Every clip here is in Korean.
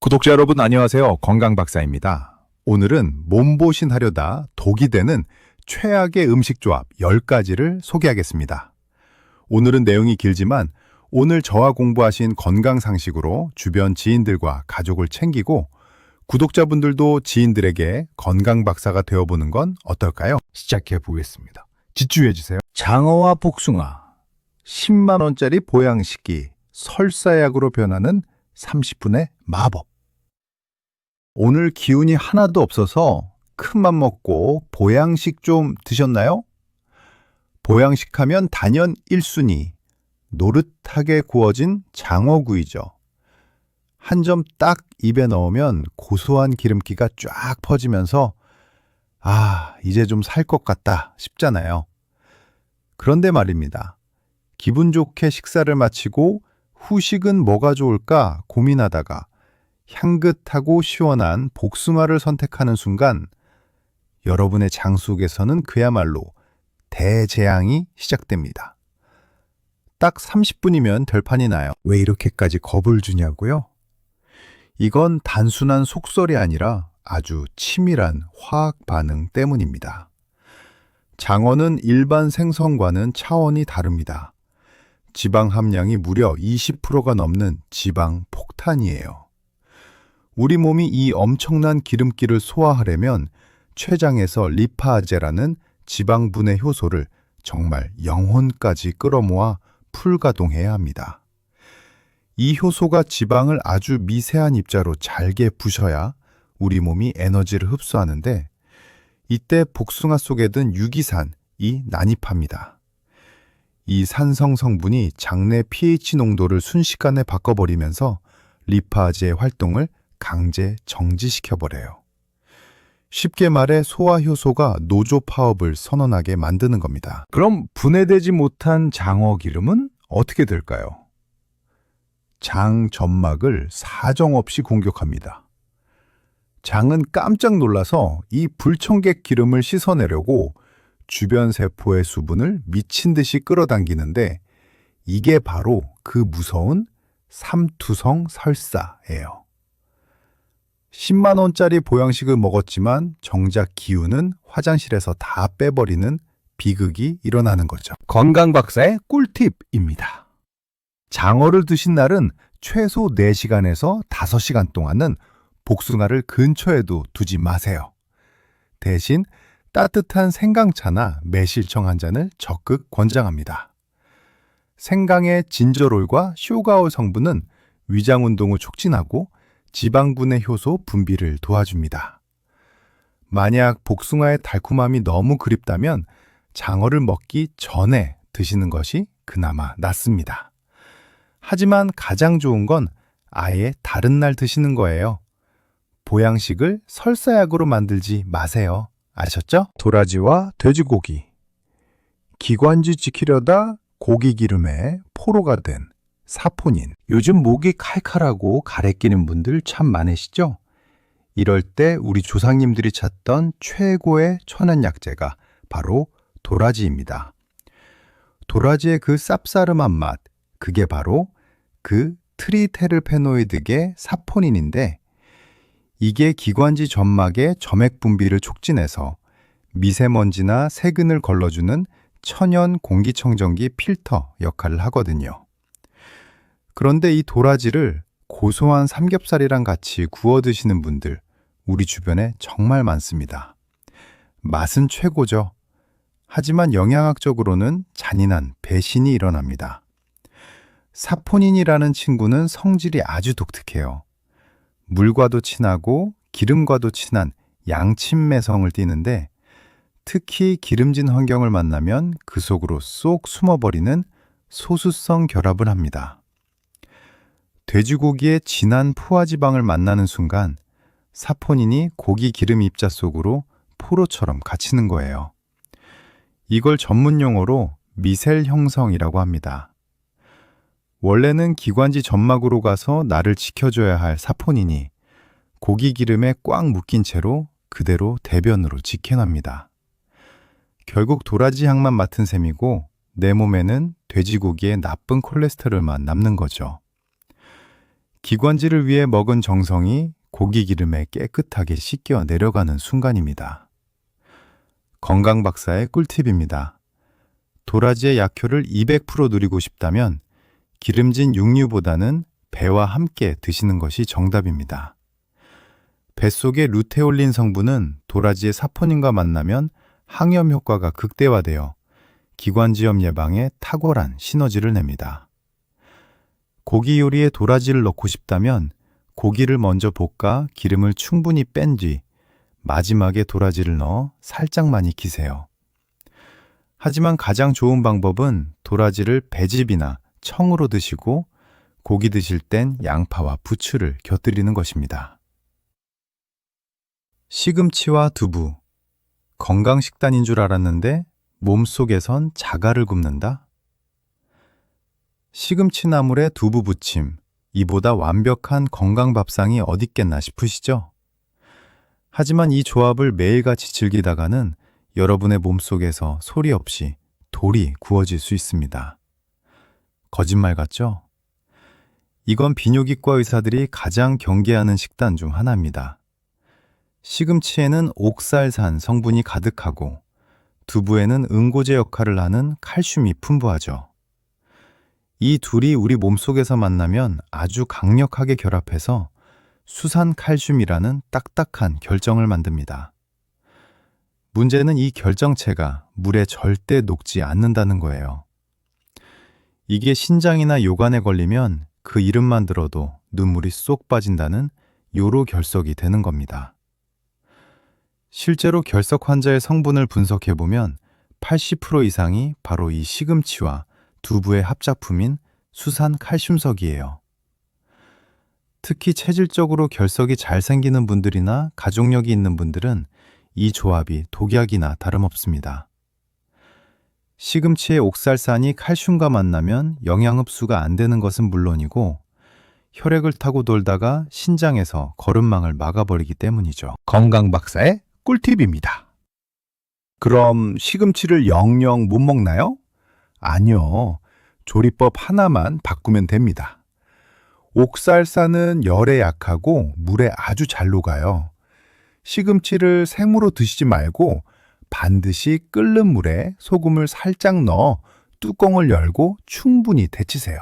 구독자 여러분 안녕하세요. 건강박사입니다. 오늘은 몸보신 하려다 독이 되는 최악의 음식 조합 10가지를 소개하겠습니다. 오늘은 내용이 길지만 오늘 저와 공부하신 건강 상식으로 주변 지인들과 가족을 챙기고 구독자분들도 지인들에게 건강박사가 되어보는 건 어떨까요? 시작해 보겠습니다. 집중해 주세요. 장어와 복숭아, 10만 원짜리 보양식이 설사약으로 변하는 30분의 마법. 오늘 기운이 하나도 없어서 큰맘 먹고 보양식 좀 드셨나요? 보양식 하면 단연 1순위, 노릇하게 구워진 장어구이죠. 한 점 딱 입에 넣으면 고소한 기름기가 쫙 퍼지면서 이제 좀 살 것 같다 싶잖아요. 그런데 말입니다. 기분 좋게 식사를 마치고 후식은 뭐가 좋을까 고민하다가 향긋하고 시원한 복숭아를 선택하는 순간 여러분의 장 속에서는 그야말로 대재앙이 시작됩니다. 딱 30분이면 결판이 나요. 왜 이렇게까지 겁을 주냐고요? 이건 단순한 속설이 아니라 아주 치밀한 화학 반응 때문입니다. 장어는 일반 생선과는 차원이 다릅니다. 지방 함량이 무려 20%가 넘는 지방 폭탄이에요. 우리 몸이 이 엄청난 기름기를 소화하려면 췌장에서 리파제라는 지방분해 효소를 정말 영혼까지 끌어모아 풀가동해야 합니다. 이 효소가 지방을 아주 미세한 입자로 잘게 부셔야 우리 몸이 에너지를 흡수하는데 이때 복숭아 속에 든 유기산이 난입합니다. 이 산성 성분이 장내 pH 농도를 순식간에 바꿔버리면서 리파제의 활동을 강제 정지시켜버려요. 쉽게 말해 소화효소가 노조 파업을 선언하게 만드는 겁니다. 그럼 분해되지 못한 장어 기름은 어떻게 될까요? 장 점막을 사정없이 공격합니다. 장은 깜짝 놀라서 이 불청객 기름을 씻어내려고 주변 세포의 수분을 미친 듯이 끌어당기는데 이게 바로 그 무서운 삼투성 설사예요. 10만 원짜리 보양식을 먹었지만 정작 기운은 화장실에서 다 빼버리는 비극이 일어나는 거죠. 건강박사의 꿀팁입니다. 장어를 드신 날은 최소 4시간에서 5시간 동안은 복숭아를 근처에도 두지 마세요. 대신 따뜻한 생강차나 매실청 한 잔을 적극 권장합니다. 생강의 진저롤과 쇼가올 성분은 위장 운동을 촉진하고 지방분해 효소 분비를 도와줍니다. 만약 복숭아의 달콤함이 너무 그립다면 장어를 먹기 전에 드시는 것이 그나마 낫습니다. 하지만 가장 좋은 건 아예 다른 날 드시는 거예요. 보양식을 설사약으로 만들지 마세요. 아셨죠? 도라지와 돼지고기. 기관지 지키려다 고기 기름에 포로가 된 사포닌. 요즘 목이 칼칼하고 가래 끼는 분들 참 많으시죠? 이럴 때 우리 조상님들이 찾던 최고의 천연약재가 바로 도라지입니다. 도라지의 그 쌉싸름한 맛, 그게 바로 그 트리테르페노이드계 사포닌인데 이게 기관지 점막의 점액 분비를 촉진해서 미세먼지나 세균을 걸러주는 천연 공기청정기 필터 역할을 하거든요. 그런데 이 도라지를 고소한 삼겹살이랑 같이 구워 드시는 분들 우리 주변에 정말 많습니다. 맛은 최고죠. 하지만 영양학적으로는 잔인한 배신이 일어납니다. 사포닌이라는 친구는 성질이 아주 독특해요. 물과도 친하고 기름과도 친한 양친매성을 띠는데 특히 기름진 환경을 만나면 그 속으로 쏙 숨어버리는 소수성 결합을 합니다. 돼지고기의 진한 포화지방을 만나는 순간 사포닌이 고기 기름 입자 속으로 포로처럼 갇히는 거예요. 이걸 전문 용어로 미셀 형성이라고 합니다. 원래는 기관지 점막으로 가서 나를 지켜줘야 할 사포닌이 고기 기름에 꽉 묶인 채로 그대로 대변으로 직행합니다. 결국 도라지 향만 맡은 셈이고 내 몸에는 돼지고기의 나쁜 콜레스테롤만 남는 거죠. 기관지를 위해 먹은 정성이 고기 기름에 깨끗하게 씻겨 내려가는 순간입니다. 건강 박사의 꿀팁입니다. 도라지의 약효를 200% 누리고 싶다면 기름진 육류보다는 배와 함께 드시는 것이 정답입니다. 뱃속의 루테올린 성분은 도라지의 사포닌과 만나면 항염 효과가 극대화되어 기관지염 예방에 탁월한 시너지를 냅니다. 고기 요리에 도라지를 넣고 싶다면 고기를 먼저 볶아 기름을 충분히 뺀 뒤 마지막에 도라지를 넣어 살짝만 익히세요. 하지만 가장 좋은 방법은 도라지를 배즙이나 청으로 드시고 고기 드실 땐 양파와 부추를 곁들이는 것입니다. 시금치와 두부. 건강식단인 줄 알았는데 몸속에선 자갈을 굽는다? 시금치 나물에 두부 부침, 이보다 완벽한 건강 밥상이 어딨겠나 싶으시죠? 하지만 이 조합을 매일같이 즐기다가는 여러분의 몸속에서 소리 없이 돌이 구워질 수 있습니다. 거짓말 같죠? 이건 비뇨기과 의사들이 가장 경계하는 식단 중 하나입니다. 시금치에는 옥살산 성분이 가득하고 두부에는 응고제 역할을 하는 칼슘이 풍부하죠. 이 둘이 우리 몸속에서 만나면 아주 강력하게 결합해서 수산 칼슘이라는 딱딱한 결정을 만듭니다. 문제는 이 결정체가 물에 절대 녹지 않는다는 거예요. 이게 신장이나 요관에 걸리면 그 이름만 들어도 눈물이 쏙 빠진다는 요로결석이 되는 겁니다. 실제로 결석 환자의 성분을 분석해보면 80% 이상이 바로 이 시금치와 두부의 합작품인 수산 칼슘석이에요. 특히 체질적으로 결석이 잘 생기는 분들이나 가족력이 있는 분들은 이 조합이 독약이나 다름없습니다. 시금치의 옥살산이 칼슘과 만나면 영양 흡수가 안 되는 것은 물론이고 혈액을 타고 돌다가 신장에서 거름망을 막아버리기 때문이죠. 건강 박사의 꿀팁입니다. 그럼 시금치를 영영 못 먹나요? 아니요. 조리법 하나만 바꾸면 됩니다. 옥살산은 열에 약하고 물에 아주 잘 녹아요. 시금치를 생으로 드시지 말고 반드시 끓는 물에 소금을 살짝 넣어 뚜껑을 열고 충분히 데치세요.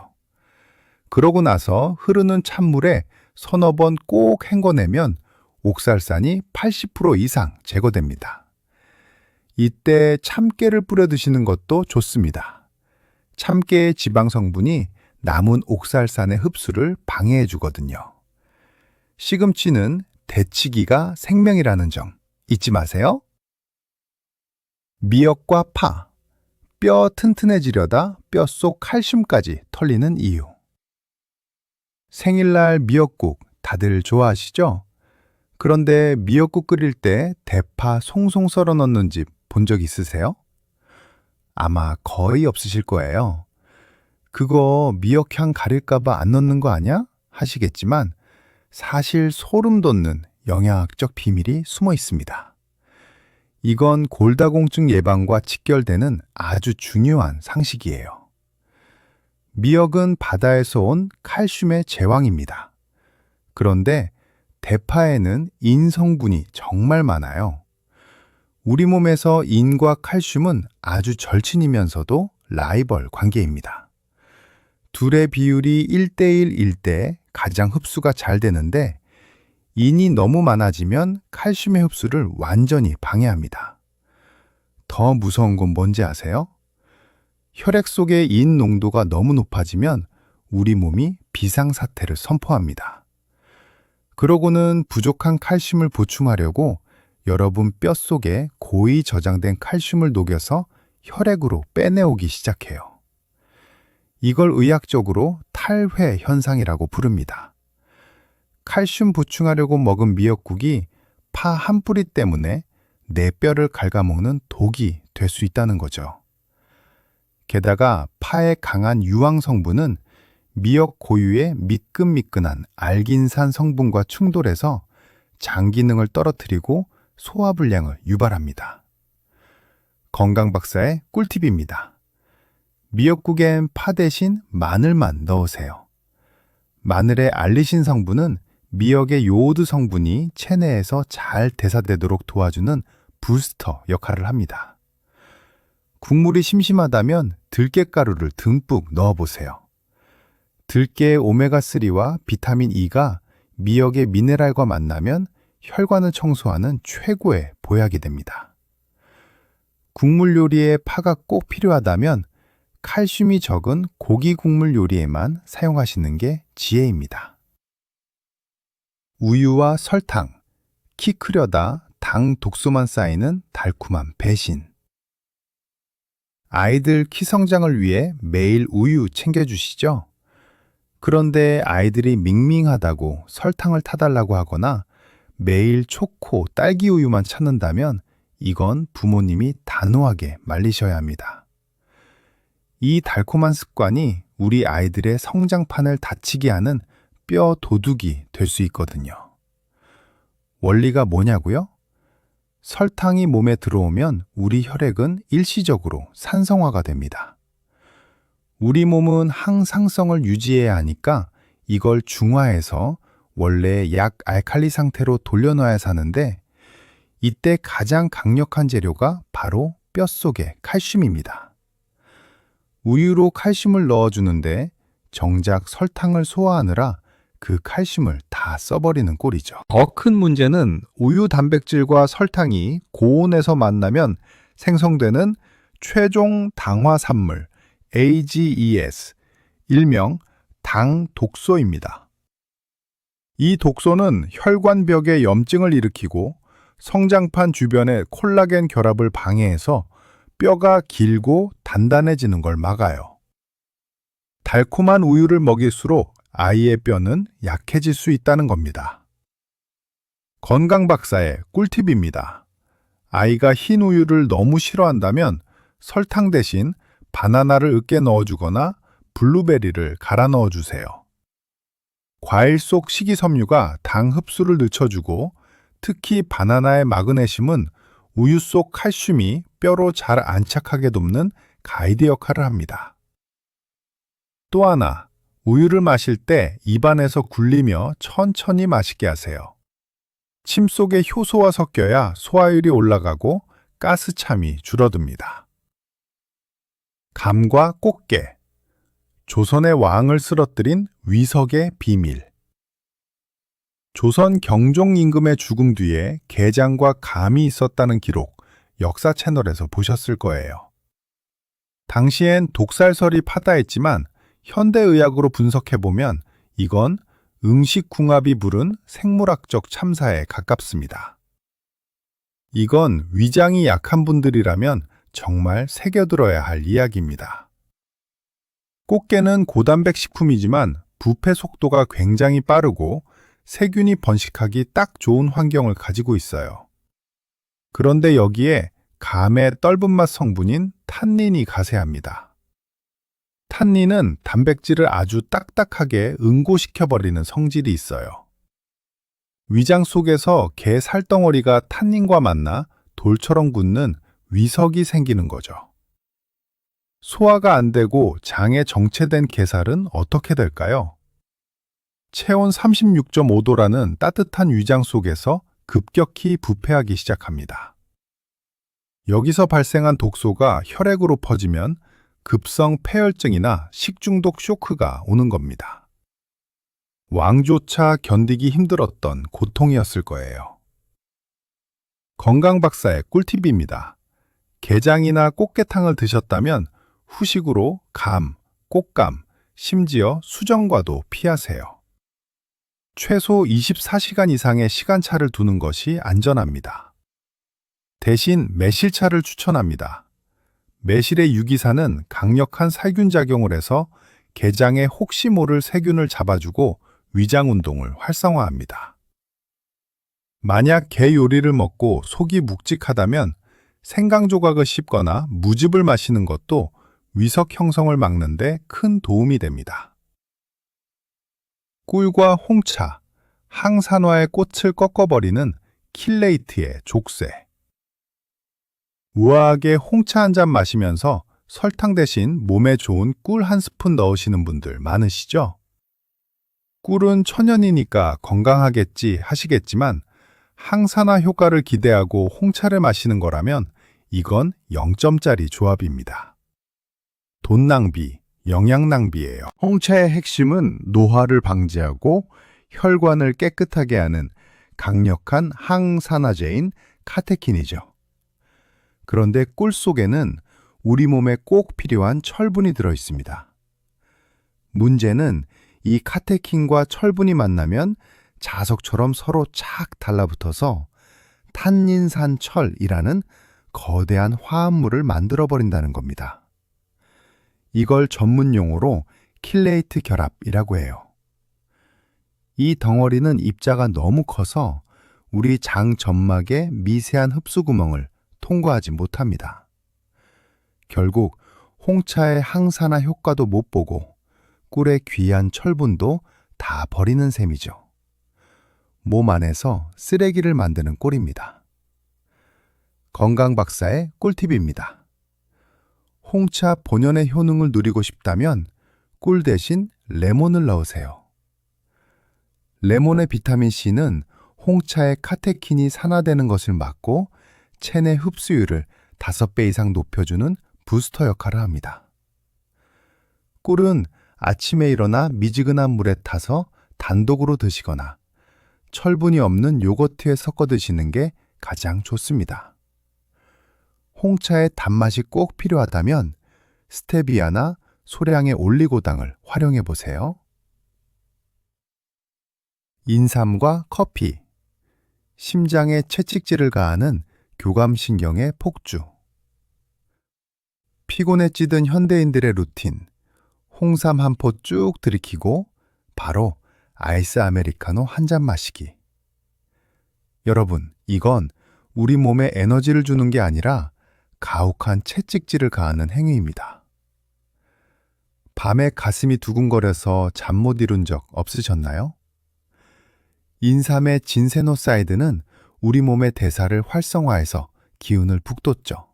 그러고 나서 흐르는 찬물에 서너 번 꼭 헹궈내면 옥살산이 80% 이상 제거됩니다. 이때 참깨를 뿌려 드시는 것도 좋습니다. 참깨의 지방 성분이 남은 옥살산의 흡수를 방해해 주거든요. 시금치는 데치기가 생명이라는 점 잊지 마세요. 미역과 파, 뼈 튼튼해지려다 뼛속 칼슘까지 털리는 이유. 생일날 미역국 다들 좋아하시죠? 그런데 미역국 끓일 때 대파 송송 썰어 넣는 집 본 적 있으세요? 아마 거의 없으실 거예요. 그거 미역향 가릴까봐 안 넣는 거 아냐? 하시겠지만 사실 소름 돋는 영양학적 비밀이 숨어 있습니다. 이건 골다공증 예방과 직결되는 아주 중요한 상식이에요. 미역은 바다에서 온 칼슘의 제왕입니다. 그런데 대파에는 인 성분이 정말 많아요. 우리 몸에서 인과 칼슘은 아주 절친이면서도 라이벌 관계입니다. 둘의 비율이 1대1일 때 가장 흡수가 잘 되는데 인이 너무 많아지면 칼슘의 흡수를 완전히 방해합니다. 더 무서운 건 뭔지 아세요? 혈액 속의 인 농도가 너무 높아지면 우리 몸이 비상사태를 선포합니다. 그러고는 부족한 칼슘을 보충하려고 여러분 뼛속에 고이 저장된 칼슘을 녹여서 혈액으로 빼내오기 시작해요. 이걸 의학적으로 탈회 현상이라고 부릅니다. 칼슘 보충하려고 먹은 미역국이 파 한 뿌리 때문에 내 뼈를 갉아먹는 독이 될 수 있다는 거죠. 게다가 파의 강한 유황 성분은 미역 고유의 미끈미끈한 알긴산 성분과 충돌해서 장 기능을 떨어뜨리고 소화불량을 유발합니다. 건강박사의 꿀팁입니다. 미역국엔 파 대신 마늘만 넣으세요. 마늘의 알리신 성분은 미역의 요오드 성분이 체내에서 잘 대사되도록 도와주는 부스터 역할을 합니다. 국물이 심심하다면 들깨가루를 듬뿍 넣어보세요. 들깨의 오메가3와 비타민 E가 미역의 미네랄과 만나면 혈관을 청소하는 최고의 보약이 됩니다. 국물 요리에 파가 꼭 필요하다면 칼슘이 적은 고기 국물 요리에만 사용하시는 게 지혜입니다. 우유와 설탕, 키 크려다 당 독소만 쌓이는 달콤한 배신. 아이들 키 성장을 위해 매일 우유 챙겨주시죠? 그런데 아이들이 밍밍하다고 설탕을 타달라고 하거나 매일 초코, 딸기 우유만 찾는다면 이건 부모님이 단호하게 말리셔야 합니다. 이 달콤한 습관이 우리 아이들의 성장판을 다치게 하는 뼈 도둑이 될 수 있거든요. 원리가 뭐냐고요? 설탕이 몸에 들어오면 우리 혈액은 일시적으로 산성화가 됩니다. 우리 몸은 항상성을 유지해야 하니까 이걸 중화해서 원래 약 알칼리 상태로 돌려놔야 사는데 이때 가장 강력한 재료가 바로 뼛속의 칼슘입니다. 우유로 칼슘을 넣어주는데 정작 설탕을 소화하느라 그 칼슘을 다 써버리는 꼴이죠. 더 큰 문제는 우유 단백질과 설탕이 고온에서 만나면 생성되는 최종 당화산물 AGEs, 일명 당 독소입니다. 이 독소는 혈관벽에 염증을 일으키고 성장판 주변의 콜라겐 결합을 방해해서 뼈가 길고 단단해지는 걸 막아요. 달콤한 우유를 먹일수록 아이의 뼈는 약해질 수 있다는 겁니다. 건강 박사의 꿀팁입니다. 아이가 흰 우유를 너무 싫어한다면 설탕 대신 바나나를 으깨 넣어주거나 블루베리를 갈아 넣어주세요. 과일 속 식이섬유가 당 흡수를 늦춰주고 특히 바나나의 마그네슘은 우유 속 칼슘이 뼈로 잘 안착하게 돕는 가이드 역할을 합니다. 또 하나, 우유를 마실 때 입안에서 굴리며 천천히 마시게 하세요. 침 속에 효소와 섞여야 소화율이 올라가고 가스참이 줄어듭니다. 감과 꽃게, 조선의 왕을 쓰러뜨린 위석의 비밀. 조선 경종 임금의 죽음 뒤에 게장과 감이 있었다는 기록, 역사 채널에서 보셨을 거예요. 당시엔 독살설이 파다했지만 현대의학으로 분석해보면 이건 응식궁합이 부른 생물학적 참사에 가깝습니다. 이건 위장이 약한 분들이라면 정말 새겨들어야 할 이야기입니다. 꽃게는 고단백 식품이지만 부패 속도가 굉장히 빠르고 세균이 번식하기 딱 좋은 환경을 가지고 있어요. 그런데 여기에 감의 떫은 맛 성분인 탄닌이 가세합니다. 탄닌은 단백질을 아주 딱딱하게 응고시켜버리는 성질이 있어요. 위장 속에서 게 살덩어리가 탄닌과 만나 돌처럼 굳는 위석이 생기는 거죠. 소화가 안 되고 장에 정체된 게살은 어떻게 될까요? 체온 36.5도라는 따뜻한 위장 속에서 급격히 부패하기 시작합니다. 여기서 발생한 독소가 혈액으로 퍼지면 급성 폐혈증이나 식중독 쇼크가 오는 겁니다. 왕조차 견디기 힘들었던 고통이었을 거예요. 건강 박사의 꿀팁입니다. 게장이나 꽃게탕을 드셨다면 후식으로 감, 꽃감, 심지어 수정과도 피하세요. 최소 24시간 이상의 시간차를 두는 것이 안전합니다. 대신 매실차를 추천합니다. 매실의 유기산은 강력한 살균 작용을 해서 게장에 혹시 모를 세균을 잡아주고 위장 운동을 활성화합니다. 만약 게 요리를 먹고 속이 묵직하다면 생강 조각을 씹거나 무즙을 마시는 것도 위석 형성을 막는 데 큰 도움이 됩니다. 꿀과 홍차, 항산화의 꽃을 꺾어버리는 킬레이트의 족쇄. 우아하게 홍차 한 잔 마시면서 설탕 대신 몸에 좋은 꿀 한 스푼 넣으시는 분들 많으시죠? 꿀은 천연이니까 건강하겠지 하시겠지만 항산화 효과를 기대하고 홍차를 마시는 거라면 이건 0점짜리 조합입니다. 돈 낭비, 영양 낭비예요. 홍차의 핵심은 노화를 방지하고 혈관을 깨끗하게 하는 강력한 항산화제인 카테킨이죠. 그런데 꿀 속에는 우리 몸에 꼭 필요한 철분이 들어 있습니다. 문제는 이 카테킨과 철분이 만나면 자석처럼 서로 착 달라붙어서 탄닌산철이라는 거대한 화합물을 만들어버린다는 겁니다. 이걸 전문 용어로 킬레이트 결합이라고 해요. 이 덩어리는 입자가 너무 커서 우리 장 점막의 미세한 흡수 구멍을 통과하지 못합니다. 결국 홍차의 항산화 효과도 못 보고 꿀의 귀한 철분도 다 버리는 셈이죠. 몸 안에서 쓰레기를 만드는 꼴입니다. 건강 박사의 꿀팁입니다. 홍차 본연의 효능을 누리고 싶다면 꿀 대신 레몬을 넣으세요. 레몬의 비타민C는 홍차의 카테킨이 산화되는 것을 막고 체내 흡수율을 5배 이상 높여주는 부스터 역할을 합니다. 꿀은 아침에 일어나 미지근한 물에 타서 단독으로 드시거나 철분이 없는 요거트에 섞어 드시는 게 가장 좋습니다. 홍차의 단맛이 꼭 필요하다면 스테비아나 소량의 올리고당을 활용해 보세요. 인삼과 커피, 심장에 채찍질을 가하는 교감신경의 폭주. 피곤에 찌든 현대인들의 루틴, 홍삼 한 포 쭉 들이키고 바로 아이스 아메리카노 한 잔 마시기. 여러분, 이건 우리 몸에 에너지를 주는 게 아니라 가혹한 채찍질을 가하는 행위입니다. 밤에 가슴이 두근거려서 잠 못 이룬 적 없으셨나요? 인삼의 진세노사이드는 우리 몸의 대사를 활성화해서 기운을 북돋죠.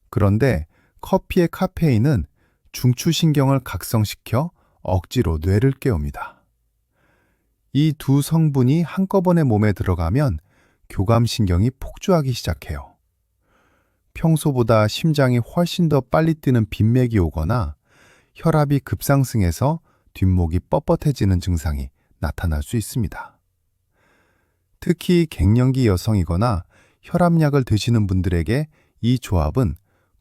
그런데 커피의 카페인은 중추신경을 각성시켜 억지로 뇌를 깨웁니다. 이 두 성분이 한꺼번에 몸에 들어가면 교감신경이 폭주하기 시작해요. 평소보다 심장이 훨씬 더 빨리 뛰는 빈맥이 오거나 혈압이 급상승해서 뒷목이 뻣뻣해지는 증상이 나타날 수 있습니다. 특히 갱년기 여성이거나 혈압약을 드시는 분들에게 이 조합은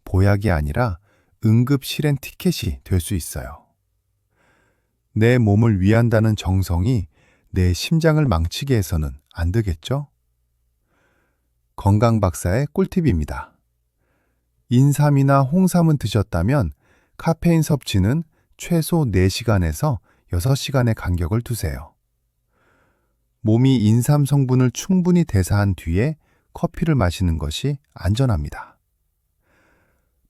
보약이 아니라 응급 실행 티켓이 될 수 있어요. 내 몸을 위한다는 정성이 내 심장을 망치게 해서는 안 되겠죠? 건강 박사의 꿀팁입니다. 인삼이나 홍삼은 드셨다면 카페인 섭취는 최소 4시간에서 6시간의 간격을 두세요. 몸이 인삼 성분을 충분히 대사한 뒤에 커피를 마시는 것이 안전합니다.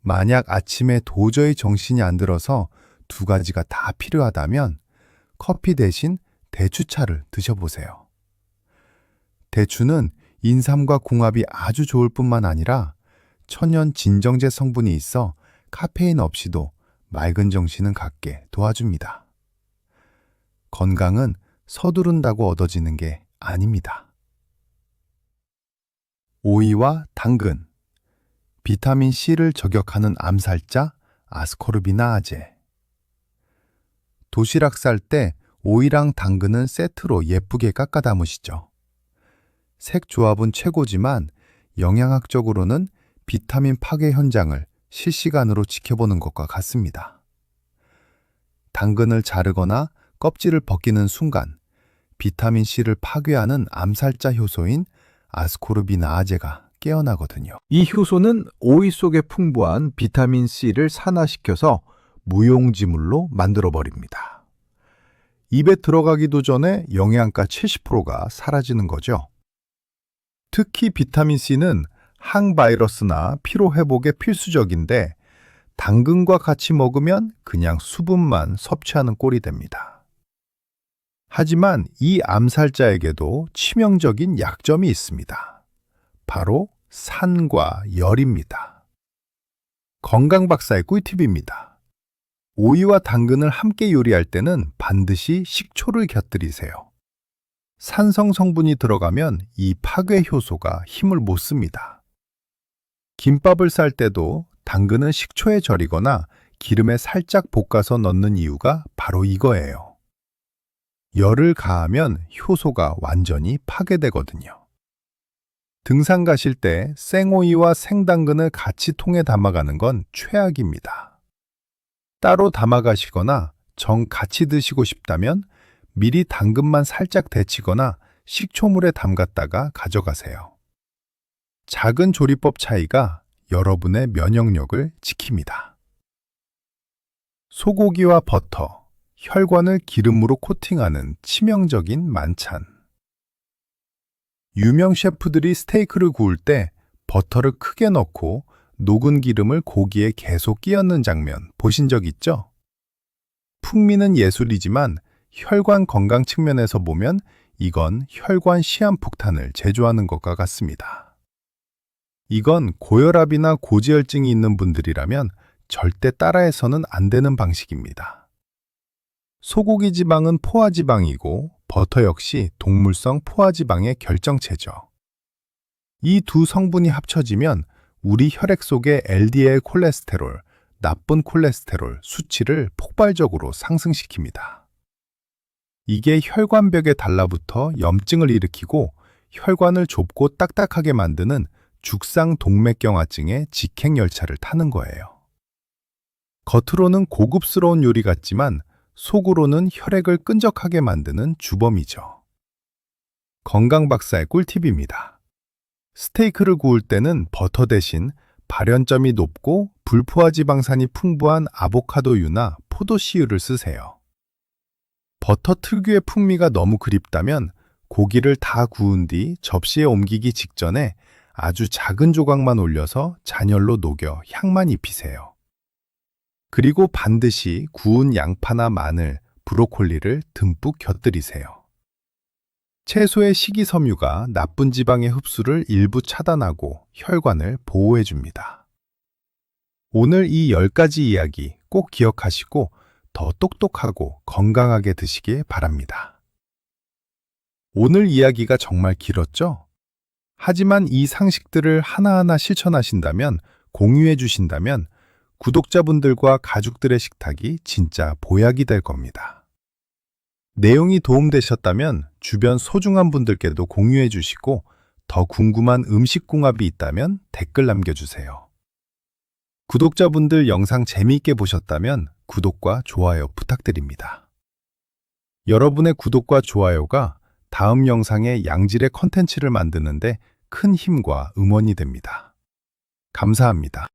만약 아침에 도저히 정신이 안 들어서 두 가지가 다 필요하다면 커피 대신 대추차를 드셔보세요. 대추는 인삼과 궁합이 아주 좋을 뿐만 아니라 천연 진정제 성분이 있어 카페인 없이도 맑은 정신을 갖게 도와줍니다. 건강은 서두른다고 얻어지는 게 아닙니다. 오이와 당근, 비타민C를 저격하는 암살자 아스코르비나아제. 도시락 쌀 때 오이랑 당근은 세트로 예쁘게 깎아 담으시죠. 색 조합은 최고지만 영양학적으로는 비타민 파괴 현장을 실시간으로 지켜보는 것과 같습니다. 당근을 자르거나 껍질을 벗기는 순간 비타민C를 파괴하는 암살자 효소인 아스코르비나아제가 깨어나거든요. 이 효소는 오이 속에 풍부한 비타민C를 산화시켜서 무용지물로 만들어버립니다. 입에 들어가기도 전에 영양가 70%가 사라지는 거죠. 특히 비타민C는 항바이러스나 피로회복에 필수적인데 당근과 같이 먹으면 그냥 수분만 섭취하는 꼴이 됩니다. 하지만 이 암살자에게도 치명적인 약점이 있습니다. 바로 산과 열입니다. 건강 박사의 꿀팁입니다. 오이와 당근을 함께 요리할 때는 반드시 식초를 곁들이세요. 산성 성분이 들어가면 이 파괴 효소가 힘을 못 씁니다. 김밥을 쌀 때도 당근은 식초에 절이거나 기름에 살짝 볶아서 넣는 이유가 바로 이거예요. 열을 가하면 효소가 완전히 파괴되거든요. 등산 가실 때 생오이와 생당근을 같이 통에 담아가는 건 최악입니다. 따로 담아가시거나 정 같이 드시고 싶다면 미리 당근만 살짝 데치거나 식초물에 담갔다가 가져가세요. 작은 조리법 차이가 여러분의 면역력을 지킵니다. 소고기와 버터, 혈관을 기름으로 코팅하는 치명적인 만찬. 유명 셰프들이 스테이크를 구울 때 버터를 크게 넣고 녹은 기름을 고기에 계속 끼얹는 장면 보신 적 있죠? 풍미는 예술이지만 혈관 건강 측면에서 보면 이건 혈관 시한폭탄을 제조하는 것과 같습니다. 이건 고혈압이나 고지혈증이 있는 분들이라면 절대 따라해서는 안 되는 방식입니다. 소고기 지방은 포화지방이고 버터 역시 동물성 포화지방의 결정체죠. 이 두 성분이 합쳐지면 우리 혈액 속의 LDL 콜레스테롤, 나쁜 콜레스테롤 수치를 폭발적으로 상승시킵니다. 이게 혈관벽에 달라붙어 염증을 일으키고 혈관을 좁고 딱딱하게 만드는 죽상 동맥경화증의 직행열차를 타는 거예요. 겉으로는 고급스러운 요리 같지만 속으로는 혈액을 끈적하게 만드는 주범이죠. 건강박사의 꿀팁입니다. 스테이크를 구울 때는 버터 대신 발연점이 높고 불포화지방산이 풍부한 아보카도유나 포도씨유를 쓰세요. 버터 특유의 풍미가 너무 그립다면 고기를 다 구운 뒤 접시에 옮기기 직전에 아주 작은 조각만 올려서 잔열로 녹여 향만 입히세요. 그리고 반드시 구운 양파나 마늘, 브로콜리를 듬뿍 곁들이세요. 채소의 식이섬유가 나쁜 지방의 흡수를 일부 차단하고 혈관을 보호해줍니다. 오늘 이 10가지 이야기 꼭 기억하시고 더 똑똑하고 건강하게 드시길 바랍니다. 오늘 이야기가 정말 길었죠? 하지만 이 상식들을 하나하나 실천하신다면, 공유해 주신다면 구독자분들과 가족들의 식탁이 진짜 보약이 될 겁니다. 내용이 도움되셨다면 주변 소중한 분들께도 공유해 주시고 더 궁금한 음식궁합이 있다면 댓글 남겨주세요. 구독자분들 영상 재미있게 보셨다면 구독과 좋아요 부탁드립니다. 여러분의 구독과 좋아요가 다음 영상의 양질의 컨텐츠를 만드는데 큰 힘과 응원이 됩니다. 감사합니다.